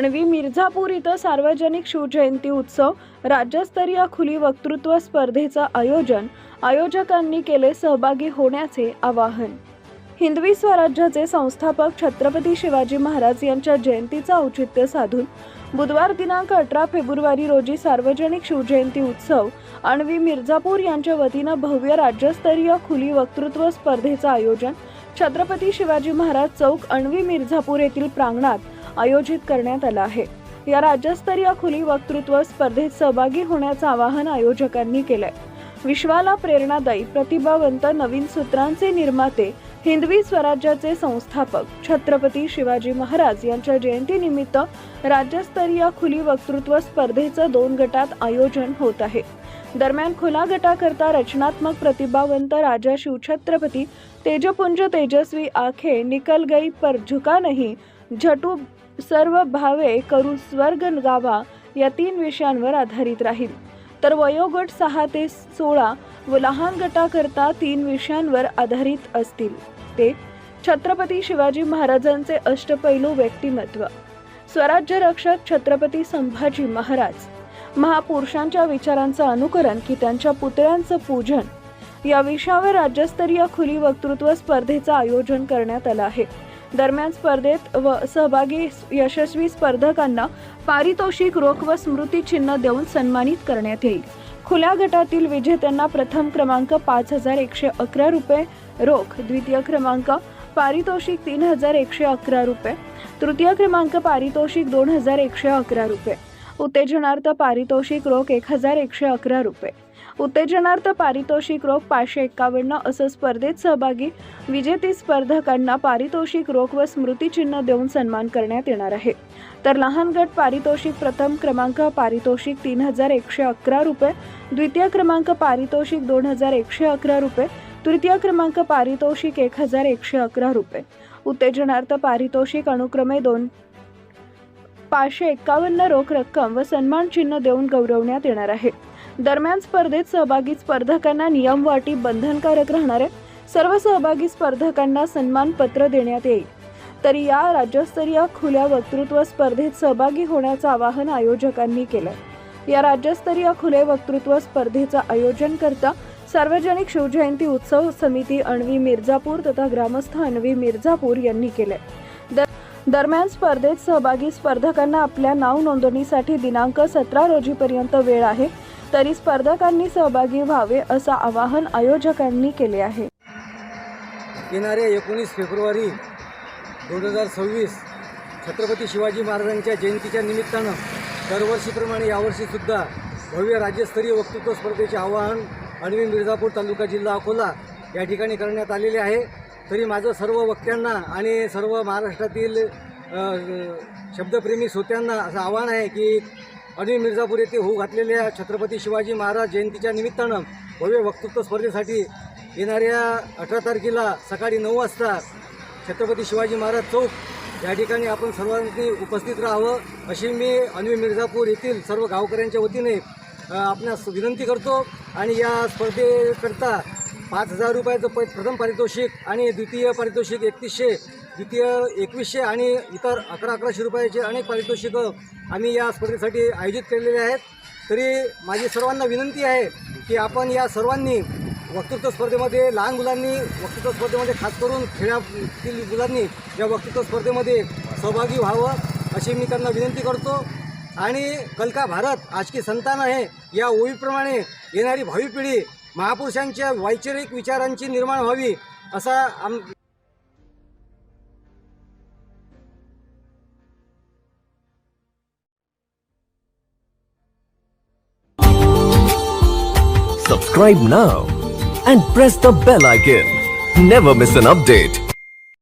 अणवी मिर्झापूर इथं सार्वजनिक शिवजयंती उत्सव राज्यस्तरीय खुली वक्तृत्व स्पर्धेचं आयोजन आयोजकांनी केले. सहभागी होण्याचे आवाहन. हिंदवी स्वराज्याचे संस्थापक छत्रपती शिवाजी महाराज यांच्या जयंतीचं औचित्य साधून बुधवार दिनांक 18 फेब्रुवारी रोजी सार्वजनिक शिवजयंती उत्सव अणवी मिर्झापूर यांच्या वतीनं भव्य राज्यस्तरीय खुली वक्तृत्व स्पर्धेचं आयोजन छत्रपती शिवाजी महाराज चौक अणवी मिर्झापूर येथील प्रांगणात आयोजित करण्यात आलं आहे. या राज्यस्तरीय खुली वक्तृत्व स्पर्धेत सहभागी होण्याचं आवाहन आयोजकांनी केलंय. विश्वाला प्रेरणादायी, प्रतिभावंत, नवीन सूत्रांचे निर्माते, हिंदवी स्वराज्याचे संस्थापक छत्रपती शिवाजी महाराज यांच्या जयंतीनिमित्त राज्यस्तरीय खुली वक्तृत्व स्पर्धेचं 2 गटात आयोजन होत आहे. दरम्यान खुला गटाकरता रचनात्मक, प्रतिभावंत, राजा शिवछत्रपती, तेजपुंज तेजस्वी आखे, निकल गई पर झुका नहीं, झटू सर्व भावे करू स्वर्ग गावा या 3 विषयांवर आधारित राहील. तर वयोगट 6 ते 16 व लहान गटाकरता 3 विषयांवर आधारित असतील. ते छत्रपती शिवाजी महाराजांचे अष्टपैलू व्यक्तिमत्व, स्वराज्य रक्षक छत्रपती संभाजी महाराज, महापुरुषांच्या विचारांचं अनुकरण की त्यांच्या पुतळ्यांचं पूजन या विषयावर राज्यस्तरीय खुली वक्तृत्व स्पर्धेचं आयोजन करण्यात आलं आहे. दरम्यान स्पर्धेत सहभागी यशस्वी स्पर्धकांना पारितोषिक, रोख व स्मृतिचिन्ह देऊन सन्मानित करण्यात येईल. खुल्या गटातील विजेत्यांना प्रथम क्रमांक 5111 रुपये रोख, द्वितीय क्रमांक पारितोषिक 3111 रुपये, तृतीय क्रमांक पारितोषिक 2111 रुपये, उत्तेजनार्थ पारितोषिक रोख 1111 रुपये, उत्तेजनार्थ पारितोषिक रोख 551 असं स्पर्धेत सहभागी विजेती स्पर्धकांना पारितोषिक, रोख व स्मृतिचिन्ह देऊन सन्मान करण्यात येणार आहे. तर लहान गट पारितोषिक प्रथम क्रमांक पारितोषिक 3111 रुपये, द्वितीय क्रमांक पारितोषिक 2111 रुपये, तृतीय क्रमांक पारितोषिक 1111 रुपये, उत्तेजनार्थ पारितोषिक अनुक्रमे 551 रोख रक्कम व सन्मान चिन्ह देऊन गौरवण्यात येणार आहे. दरम्यान स्पर्धेत सहभागी स्पर्धकांना नियम व अटी बंधनकारक राहणार आहे. सर्व सहभागी स्पर्धकांना सन्मान पत्र देण्यात येईल. तरी या राज्यस्तरीय खुल्या वक्तृत्व स्पर्धेत सहभागी होण्याचं आवाहन आयोजकांनी केलंय. या राज्यस्तरीय खुले वक्तृत्व स्पर्धेचं आयोजन करता सार्वजनिक शिवजयंती उत्सव समिती अणवी मिर्झापूर तथा ग्रामस्थ अणवी मिर्झापूर यांनी केलंय. दरम्यान स्पर्धेत सहभागी स्पर्धकांना आपल्या नाव नोंदणीसाठी दिनांक 17 रोजीपर्यंत वेळ आहे. तरी स्पर्धकांनी सहभागी व्हावे असं आवाहन आयोजकांनी केले आहे. येणाऱ्या 19 फेब्रुवारी 2026 छत्रपती शिवाजी महाराजांच्या जयंतीच्या निमित्तानं दरवर्षीप्रमाणे यावर्षीसुद्धा भव्य राज्यस्तरीय वक्तृत्व स्पर्धेचे आवाहन अणवी मिर्झापूर तालुका जिल्हा अकोला या ठिकाणी करण्यात आलेले आहे. तरी माझं सर्व वक्त्यांना आणि सर्व महाराष्ट्रातील शब्दप्रेमी श्रोत्यांना असं आवाहन आहे की अणवी मिर्झापूर येथे होऊ घातलेल्या छत्रपती शिवाजी महाराज जयंतीच्या निमित्तानं भव्य वक्तृत्व स्पर्धेसाठी येणाऱ्या 18 तारखेला सकाळी 9 वाजता छत्रपती शिवाजी महाराज चौक या ठिकाणी आपण सर्वांनी उपस्थित राहावं अशी मी अणवी मिर्झापूर येथील सर्व गावकऱ्यांच्या वतीने आपणास विनंती करतो. आणि या स्पर्धेकरता 5000 रुपयाचं प्रथम पारितोषिक आणि द्वितीय पारितोषिक 3100, द्वितीय 2100 आणि इतर 1100 रुपयाचे अनेक पारितोषिकं आम्ही या स्पर्धेसाठी आयोजित केलेले आहेत. तरी माझी सर्वांना विनंती आहे की आपण या सर्वांनी वक्तृत्व स्पर्धेमध्ये, लहान मुलांनी वक्तृत्व स्पर्धेमध्ये, खास करून खेड्यातील मुलांनी या वक्तृत्व स्पर्धेमध्ये सहभागी व्हावं अशी मी त्यांना विनंती करतो. आणि कल का भारत आज की संतान आहे या ओळीप्रमाणे येणारी भावी पिढी महापुरुषांच्या वैचारिक विचारांची निर्माण व्हावी असा Subscribe now and press the bell icon. Never miss an update.